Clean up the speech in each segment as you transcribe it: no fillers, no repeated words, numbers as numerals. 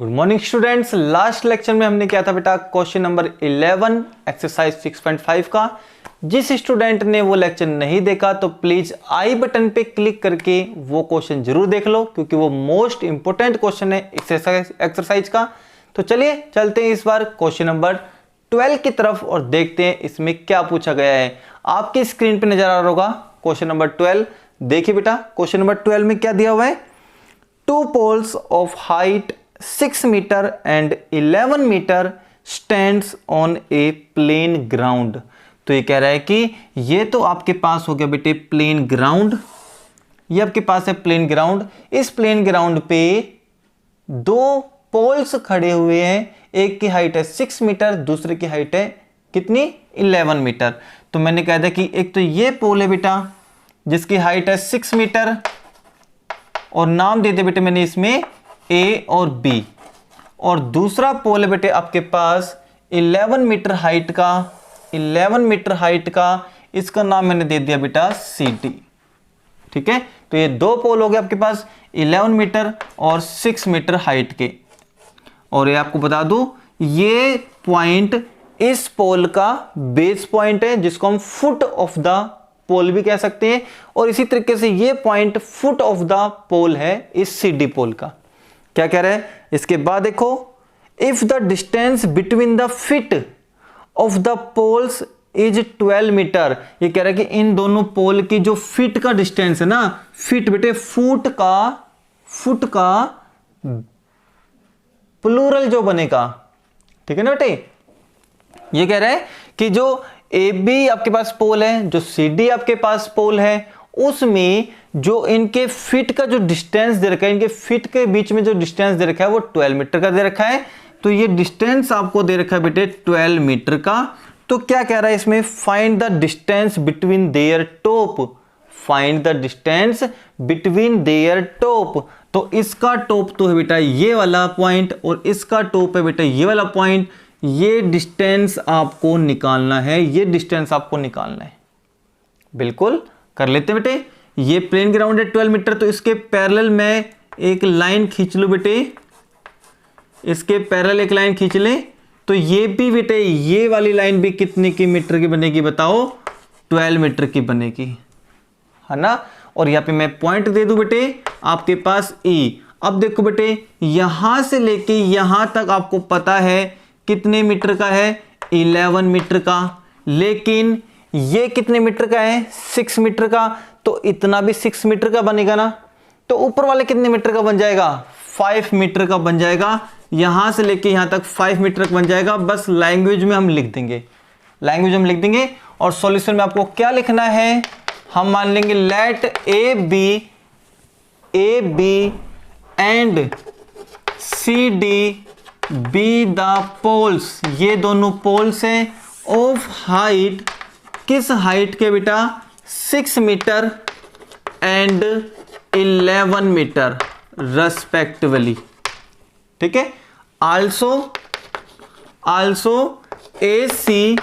Good morning students. Last lecture में हमने किया था बेटा क्वेश्चन नंबर 11 एक्सरसाइज 6.5 का। जिस स्टूडेंट ने वो लेक्चर नहीं देखा तो प्लीज आई बटन पे क्लिक करके वो क्वेश्चन जरूर देख लो, क्योंकि वो मोस्ट इंपोर्टेंट क्वेश्चन है एक्सरसाइज का। तो चलिए चलते हैं इस बार क्वेश्चन नंबर 12 की तरफ और देखते हैं इसमें क्या पूछा गया है। आपकी स्क्रीन पे नजर आ रहा होगा क्वेश्चन नंबर 12। देखिए बेटा क्वेश्चन नंबर 12 में क्या दिया हुआ है। 2 poles of height 6 meter and 11 meter stands on a plain ground। तो ये कह रहा है कि ये तो आपके पास हो गया बेटे प्लेन ग्राउंड, ये आपके पास है प्लेन ग्राउंड। इस प्लेन ग्राउंड पे 2 पोल्स खड़े हुए हैं, एक की हाइट है 6 मीटर, दूसरे की हाइट है कितनी 11 मीटर। तो मैंने कहा था कि एक तो ये पोल है बेटा जिसकी हाइट है 6 मीटर और नाम दे दे बेटे मैंने इसमें ए और बी, और दूसरा पोल है बेटे आपके पास 11 मीटर हाइट का, 11 मीटर हाइट का, इसका नाम मैंने दे दिया बेटा सी डी। ठीक है, तो ये 2 पोल हो गए आपके पास 11 मीटर और 6 मीटर हाइट के। और ये आपको बता दूं ये पॉइंट इस पोल का बेस पॉइंट है जिसको हम फुट ऑफ द पोल भी कह सकते हैं, और इसी तरीके से ये पॉइंट फुट ऑफ द पोल है इस सी डी पोल का। क्या कह रहा है इसके बाद देखो, if the distance between the feet of the poles is 12 metres. ये कह रहा है कि इन दोनों पोल की जो फिट का डिस्टेंस है ना, फिट बेटे फुट का प्लूरल जो बनेगा, ठीक है ना बेटे। ये कह रहा है कि जो ए बी आपके पास पोल है, जो सी डी आपके पास पोल है, उसमें जो इनके फिट का जो डिस्टेंस दे रखा है, इनके फिट के बीच में जो डिस्टेंस दे रखा है वो 12 मीटर का दे रखा है। तो ये डिस्टेंस आपको दे रखा है बेटे 12 मीटर का। तो क्या कह रहा है इसमें, find the distance between their top, find the distance between their top. तो इसका टॉप तो है बेटा ये वाला पॉइंट और इसका टॉप है बेटा ये वाला पॉइंट। ये डिस्टेंस आपको निकालना है, ये डिस्टेंस आपको निकालना है। बिल्कुल कर लेते हैं बेटे। ये प्लेन ग्राउंड है 12 मीटर, तो इसके पैरेलल में एक लाइन खींच लो बेटे, इसके पैरेलल एक लाइन खींच ले। तो ये भी बेटे ये वाली लाइन भी कितने की मीटर की बनेगी बताओ, 12 मीटर की बनेगी, है ना। और यहाँ पे मैं पॉइंट दे दूं बेटे आपके पास ई। अब देखो बेटे यहां से लेके यहां तक आपको पता है कितने मीटर का है, 11 मीटर का, लेकिन ये कितने मीटर का है 6 मीटर का, तो इतना भी 6 मीटर का बनेगा ना। तो ऊपर वाले कितने मीटर का बन जाएगा, 5 मीटर का बन जाएगा। यहां से लेके यहां तक 5 मीटर का बन जाएगा। बस लैंग्वेज में हम लिख देंगे, लैंग्वेज हम लिख देंगे। और सॉल्यूशन में आपको क्या लिखना है, हम मान लेंगे let A B and C D be the poles, ये दोनों पोल्स हैं ऑफ हाइट, किस हाइट के बेटा 6 मीटर एंड 11 मीटर रेस्पेक्टिवली। ठीक है, also A C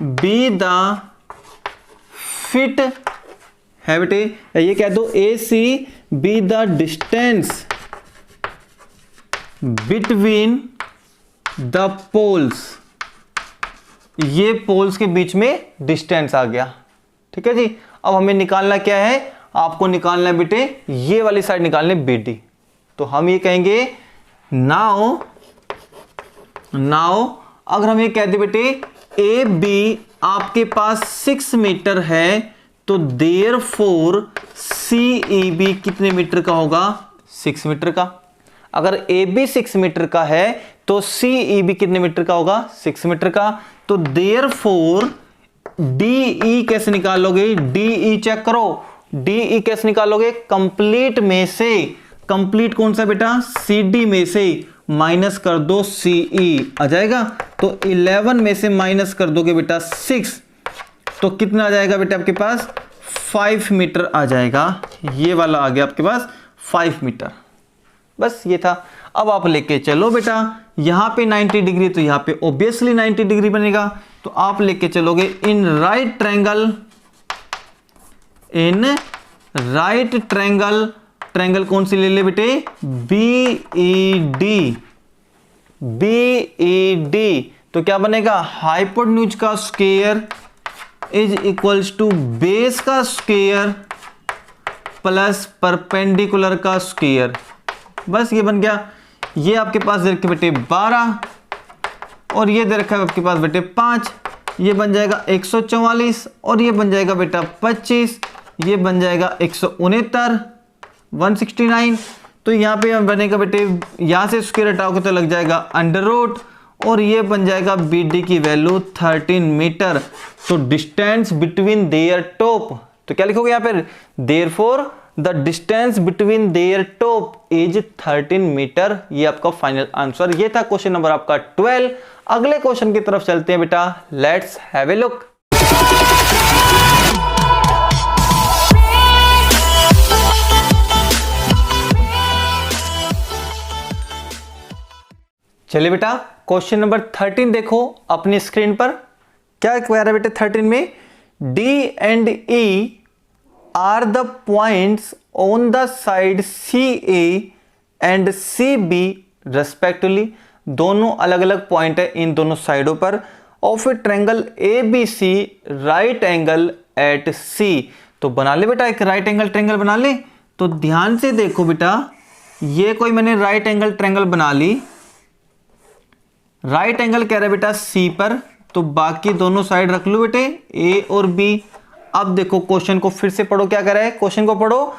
be the fit है बेटे, ये कह दो A C be the distance between the poles, ये पोल्स के बीच में डिस्टेंस आ गया। ठीक है जी। अब हमें निकालना क्या है, आपको निकालना है बेटे ये वाली साइड निकालने बी डी। तो हम ये कहेंगे नाउ अगर हम ये कहते बेटे ए बी आपके पास 6 मीटर है, तो देयरफॉर सी ई बी कितने मीटर का होगा, 6 मीटर का। अगर ए बी 6 मीटर का है तो सी ई बी कितने मीटर का होगा, 6 मीटर का। तो देयरफॉर डी ई कैसे निकालोगे, डी ई चेक करो, डी ई कैसे निकालोगे, कंप्लीट में से, कंप्लीट कौन सा बेटा सी डी में से माइनस कर दो सी ई आ जाएगा। तो 11 में से माइनस कर दोगे बेटा 6, तो कितना आ जाएगा बेटा आपके पास 5 मीटर आ जाएगा। ये वाला आ गया आपके पास 5 मीटर। बस ये था। अब आप लेके चलो बेटा यहां पे 90 डिग्री, तो यहां पे ऑब्वियसली 90 डिग्री बनेगा। तो आप लेके चलोगे इन राइट ट्रायंगल, ट्रायंगल कौन सी ले ले बेटे, बी ई डी, BED, तो क्या बनेगा, हाइपोटेन्यूज का square is equals to base का स्क्वायर प्लस परपेंडिकुलर का स्क्वायर। बस ये बन गया। ये आपके पास दे रखे बेटे 12 और ये दे रखा है आपके पास बेटे 5, ये बन जाएगा 144 और ये बन जाएगा बेटा 25, ये बन जाएगा 169 169। तो यहाँ पे हम बनेगा बेटे, यहाँ से स्क्वायर हटाओगे तो लग जाएगा अंडर रूट और ये बन जाएगा BD की वैल्यू 13 मीटर। तो डिस्टेंस बिटवीन देयर टॉप, तो क्या लिखोगे यहाँ पर, therefore the distance between their top is 13 metres. ये आपका फाइनल आंसर। ये था क्वेश्चन नंबर आपका 12। अगले क्वेश्चन की तरफ चलते हैं बेटा, लेट्स हैव ए लुक। चलिए बेटा, क्वेश्चन नंबर 13 देखो अपनी स्क्रीन पर। क्या कह रहा है बेटे 13 में, D and E are the points on the side CA and CB respectively। दोनों अलग अलग पॉइंट है इन दोनों साइडों पर of a triangle ABC right angle at C। तो बना ले बेटा एक राइट एंगल ट्रायंगल बना ले। तो ध्यान से देखो बेटा, ये कोई मैंने राइट एंगल ट्रायंगल बना ली, राइट एंगल कह रहा है बेटा C पर, तो बाकी दोनों साइड रख लो बेटे A और B। अब देखो क्वेश्चन को फिर से पढ़ो, क्या कह रहा है, क्वेश्चन को पढ़ो।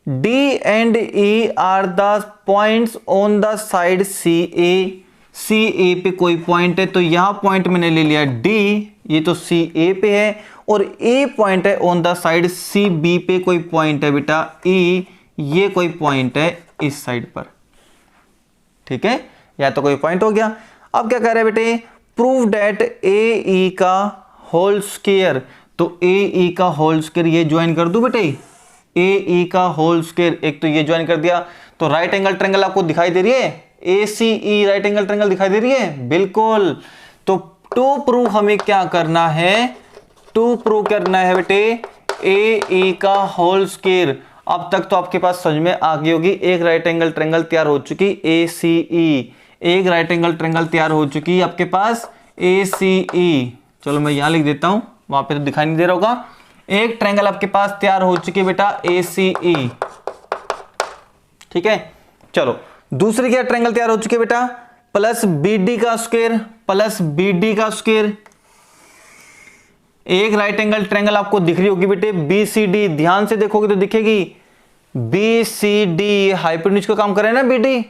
D and E are the points on the side CA। CA पे कोई पॉइंट है, तो यहां पॉइंट मैंने ले लिया D, ये तो CA पे है, और A पॉइंट है ऑन द साइड CB पे कोई पॉइंट है बेटा E, ये कोई पॉइंट है इस साइड पर। ठीक है, या तो कोई पॉइंट हो गया। अब क्या कह रहे हैं बेटे, प्रूव डेट AE का होल स्क्वायर। तो AE का होल स्क्वायर ये ज्वाइन कर दूं बेटे, AE का होल स्क्वायर, एक तो ये ज्वाइन कर दिया। तो राइट एंगल ट्रायंगल आपको दिखाई दे रही है, ACE राइट एंगल ट्रायंगल दिखाई दे रही है, बिल्कुल। तो टू प्रूव हमें क्या करना है, टू प्रूव करना है बेटे AE का होल स्क्वायर। अब तक तो आपके पास समझ में आ गई होगी, एक राइट एंगल ट्रायंगल तैयार हो चुकी ACE, एक राइट एंगल ट्रायंगल तैयार हो चुकी है आपके पास ACE। चलो मैं यहां लिख देता हूं, वहां पे तो दिखाई नहीं दे रहा होगा। एक ट्रायंगल आपके पास तैयार हो चुकी है बेटा ACE। ठीक है, चलो दूसरी क्या ट्रायंगल तैयार हो चुकी है बेटा, प्लस BD का स्क्वायर प्लस BD का स्क्वायर। एक राइट एंगल ट्रायंगल आपको दिख रही होगी बेटे BCD, ध्यान से देखोगे तो दिखेगी BCD, हाइपोटेन्यूज का काम करे ना BD।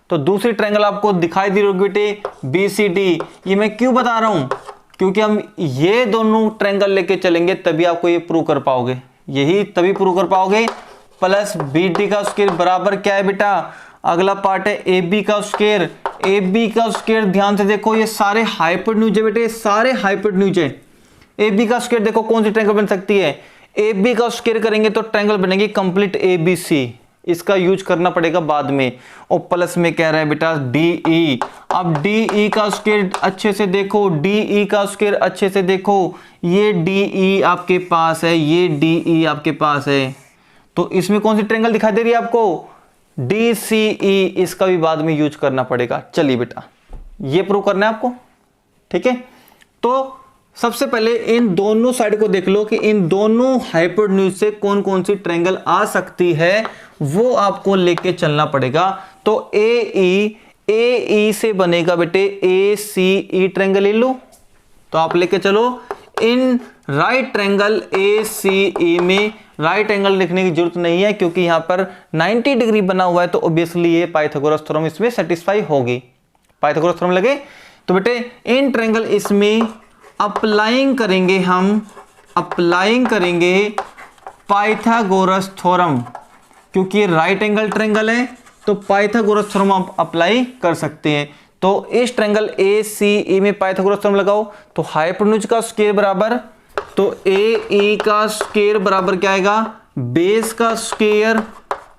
तो दूसरी ट्रायंगल आपको दिखाई दे रही होगी बेटे BCD। ये मैं क्यों बता रहा हूं, क्योंकि हम ये दोनों ट्रायंगल लेके चलेंगे तभी आपको ये प्रूव कर पाओगे, यही तभी प्रूव कर पाओगे। प्लस BD का स्क्वायर बराबर क्या है बेटा, अगला पार्ट है AB का स्क्वायर। AB का स्क्वायर ध्यान से देखो, ये सारे हाइपोटेन्यूज है बेटे, सारे हाइपोटेन्यूज है। AB का स्क्वायर देखो कौन सी ट्रायंगल बन सकती है, AB का स्क्वायर करेंगे तो ट्रायंगल बनेगी कंप्लीट ABC, इसका यूज करना पड़ेगा बाद में। और प्लस में कह रहा है बेटा DE। अब DE का स्क्वायर अच्छे से देखो, DE का स्क्वायर अच्छे से देखो, ये DE आपके पास है, ये DE आपके पास है। तो इसमें कौन सी ट्रायंगल दिखाई दे रही है आपको, DCE, इसका भी बाद में यूज करना पड़ेगा। चलिए बेटा ये प्रूव करना है आपको। ठीक है, तो सबसे पहले इन दोनों साइड को देख लो कि इन दोनों हाइपोटेन्यूज से कौन कौन सी ट्रायंगल आ सकती है, वो आपको लेके चलना पड़ेगा। तो AE से बनेगा बेटे ACE ट्रायंगल ले लो। तो आप लेके चलो, इन राइट ट्रायंगल ACE में राइट एंगल लिखने की जरूरत नहीं है, क्योंकि यहां पर 90 डिग्री बना हुआ है, तो ऑब्वियसली ये पाइथागोरस थ्योरम इसमें सेटिस्फाई होगी। पाइथागोरस थ्योरम लगे तो बेटे इन ट्रायंगल इसमें अप्लाइंग करेंगे, हम अप्लाइंग करेंगे पाइथागोरस थ्योरम, क्योंकि राइट एंगल ट्रायंगल है तो पाइथागोरस थ्योरम आप अप्लाई कर सकते हैं। तो इस ट्रायंगल ACE में पाइथागोरस थ्योरम लगाओ, तो हाइपोटेन्यूज का स्क्वायर बराबर, तो AE का स्क्वायर बराबर क्या आएगा, बेस का स्क्वायर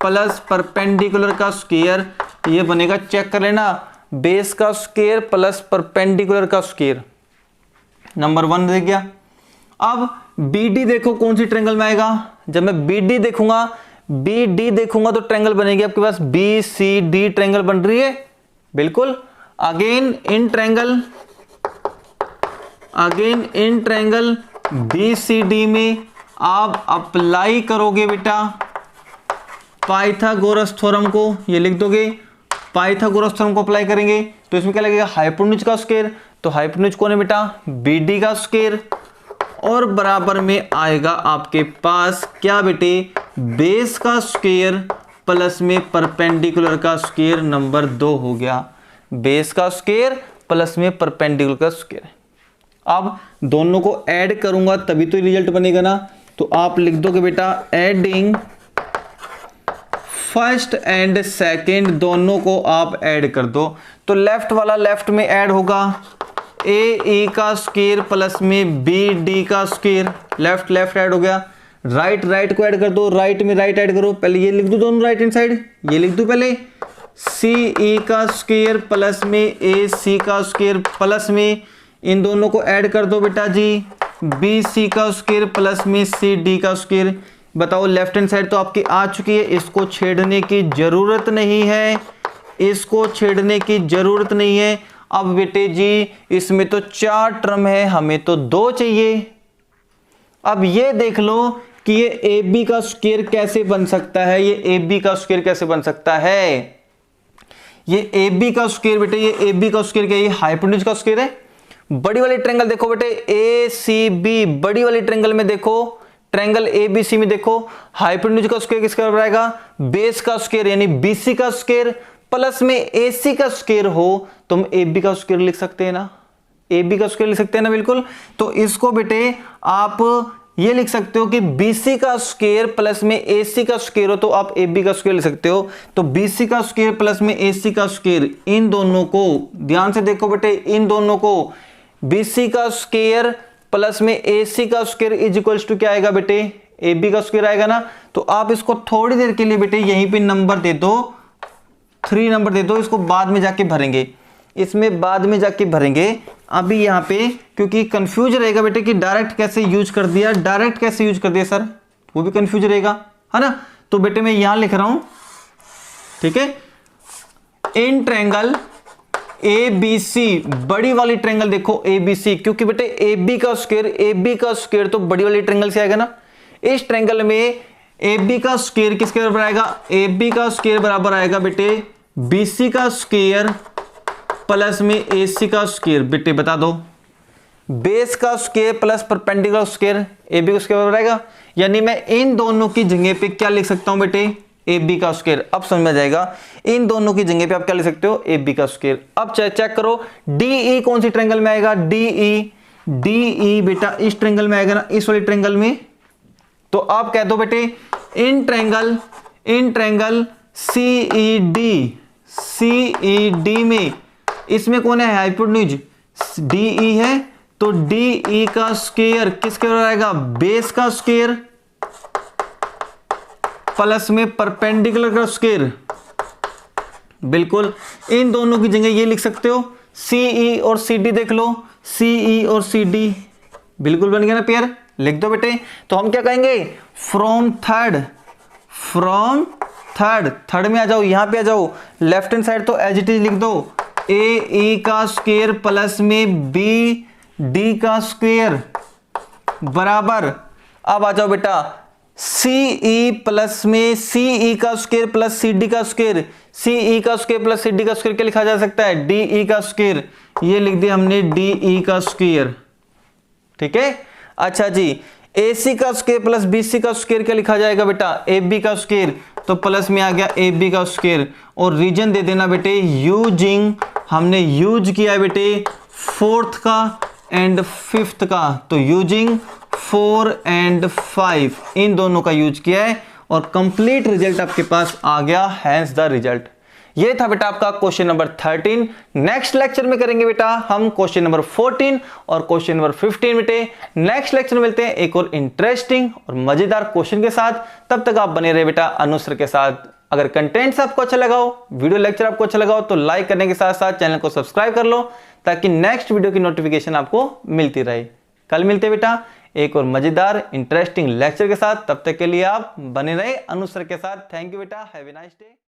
प्लस परपेंडिकुलर का स्क्वायर। ये बनेगा, चेक कर लेना, बेस का स्क्वायर प्लस परपेंडिकुलर का स्क्वायर। नंबर 1 देख गया। अब BD देखो कौन सी ट्रायंगल में आएगा, जब मैं BD देखूंगा तो ट्रायंगल बनेगी आपके पास BCD ट्रायंगल बन रही है, बिल्कुल। अगेन इन ट्रायंगल BCD में आप अप्लाई करोगे बेटा पाइथागोरस थ्योरम को, ये लिख दोगे, पाइथागोरस थ्योरम को अप्लाई करेंगे तो इसमें क्या लगेगा, हाइपोटेन्यूज का स्क्वायर, तो हाइपोटेन्यूज कौन है बेटा, BD का स्क्वायर, और बराबर में आएगा आपके पास क्या बेटे, बेस का स्क्वायर प्लस में परपेंडिकुलर का स्क्वायर, नंबर 2 हो गया, बेस का स्क्वायर प्लस में परपेंडिकुलर का स्क्वायर। अब दोनों को ऐड करूंगा तभी तो रिजल्ट बनेगा ना, तो आप लिख दोगे बेटा एडिंग फर्स्ट एंड सेकंड, दोनों को आप ऐड कर दो, तो लेफ्ट वाला लेफ्ट में ऐड होगा, AE का स्क्वायर प्लस में BD का स्क्वायर, लेफ्ट लेफ्ट ऐड हो गया, राइट राइट को ऐड कर दो, राइट में राइट ऐड करो, पहले ये लिख दो दोनों राइट हैंड साइड, ये लिख दो पहले CE का स्क्वायर प्लस में AC का स्क्वायर प्लस में इन दोनों को ऐड कर दो बेटा जी, BC का स्क्वायर प्लस में CD का स्क्वायर। बताओ लेफ्ट हैंड साइड तो आपकी आ चुकी है, इसको छेड़ने की जरूरत नहीं है, इसको छेड़ने की जरूरत नहीं है। अब बेटे जी इसमें तो 4 टर्म है, हमें तो 2 चाहिए। अब ये देख लो कि ये AB का स्क्वायर कैसे बन सकता है, ये AB का स्क्वायर कैसे बन सकता है, ये AB का स्क्वायर बेटे, ये AB का स्क्वायर क्या है, ये हाइपोटेन्यूज का स्क्वायर है। बड़ी वाली ट्रायंगल देखो बेटे ACB, बड़ी वाली ट्रायंगल में देखो, ट्रायंगल ABC में देखो, हाइपोटेन्यूज का स्क्वायर किसके बराबर आएगा, बेस का स्क्वायर यानी BC का स्क्वायर प्लस में AC का स्क्वायर हो, तुम AB का स्क्वायर लिख सकते हैं ना, AB का स्क्वायर लिख सकते हैं ना, बिल्कुल। तो इसको बेटे आप ये लिख सकते हो कि BC का स्क्वायर प्लस में AC का स्क्वायर हो तो आप AB का स्क्वायर लिख सकते हो, तो BC का स्क्वायर प्लस में AC का स्क्वायर, इन दोनों को ध्यान से देखो बेटे, इन दोनों को BC का स्क्वायर प्लस में AC का स्क्वायर इज इक्वल्स टू क्या आएगा बेटे, AB का स्क्वायर आएगा ना। तो आप इसको थोड़ी देर के लिए बेटे यहीं पे नंबर दे दो, 3 नंबर दे दो, इसको बाद में जाके भरेंगे, इसमें बाद में जाके भरेंगे। अभी यहाँ पे क्योंकि कंफ्यूज रहेगा बेटे कि डायरेक्ट कैसे यूज कर दिया, डायरेक्ट कैसे यूज कर दिया सर, वो भी कंफ्यूज रहेगा, है ना। तो बेटे मैं यहां लिख रहा हूं, ठीक है, इन ट्रायंगल ABC, बड़ी वाली ट्रायंगल देखो ABC, क्योंकि बेटे AB का स्क्वायर तो बड़ी वाली ट्रायंगल से आएगा ना। इस ट्रायंगल में AB का स्क्वायर किसके बराबर आएगा, AB का स्क्वायर बराबर आएगा बेटे BC का स्क्वायर प्लस में AC का स्क्वायर। बेटे बता दो, बेस का square plus perpendicular square AB का स्क्वायर बराबर आएगा, यानी मैं इन दोनों की जगह पे क्या लिख सकता हूं बेटे, AB का स्क्वायर। अब समझ में जाएगा, इन दोनों की जगह पे आप क्या लिख सकते हो, AB का स्क्वायर। अब चेक करो DE कौन सी ट्रायंगल में आएगा, DE बेटा इस ट्रायंगल में आएगा ना, इस वाली ट्रायंगल में। तो आप कह दो बेटे इन ट्रायंगल CED में इसमें कौन है, हाइपोटेन्यूज DE है, तो DE का स्क्वायर किसके बराबर आएगा, बेस का स्क्वायर प्लस में परपेंडिकुलर का स्क्वायर। बिल्कुल इन दोनों की जगह ये लिख सकते हो, CE और CD देख लो, CE और CD, बिल्कुल बन गया ना पेयर, लिख दो बेटे। तो हम क्या कहेंगे, फ्रॉम थर्ड में आ जाओ, यहां पे आ जाओ, लेफ्ट हैंड साइड तो एज इट इज लिख दो, AE का स्क्वायर प्लस में BD का स्क्वायर बराबर, अब आ जाओ बेटा CE प्लस में CE का स्क्वायर प्लस CD का स्क्वायर, CE का स्क्वायर प्लस CD का स्क्वायर क्या लिखा जा सकता है, DE का स्क्वायर, ये लिख दिया हमने DE का स्क्वायर, ठीक है। अच्छा जी, AC का स्क्वायर प्लस BC का स्क्वायर क्या लिखा जाएगा बेटा, AB का स्क्वायर, तो प्लस में आ गया AB का स्क्वायर, और रीजन दे देना बेटे यूजिंग, हमने यूज किया है बेटे 4th का एंड 5th का, तो यूजिंग 4 एंड 5 इन दोनों का यूज किया है, और कंप्लीट रिजल्ट आपके पास आ गया, हैंस द रिजल्ट। ये था बेटा आपका क्वेश्चन नंबर 13। नेक्स्ट लेक्चर में करेंगे बेटा हम क्वेश्चन नंबर 14 और क्वेश्चन नंबर 15 बेटे। नेक्स्ट लेक्चर में मिलते हैं एक और इंटरेस्टिंग और मजेदार क्वेश्चन के साथ। तब तक आप बने रहे बेटा अनुसर के साथ। अगर कंटेंट्स आपको अच्छा लगा हो, वीडियो लेक्चर आपको अच्छा लगा हो, तो लाइक करने के साथ साथ चैनल को सब्सक्राइब कर लो, ताकि नेक्स्ट वीडियो की नोटिफिकेशन आपको मिलती रहे। कल मिलते बेटा एक और मजेदार इंटरेस्टिंग लेक्चर के साथ। तब तक के लिए आप बने रहे अनुसर के साथ। थैंक यू बेटा, हैव ए नाइस डे।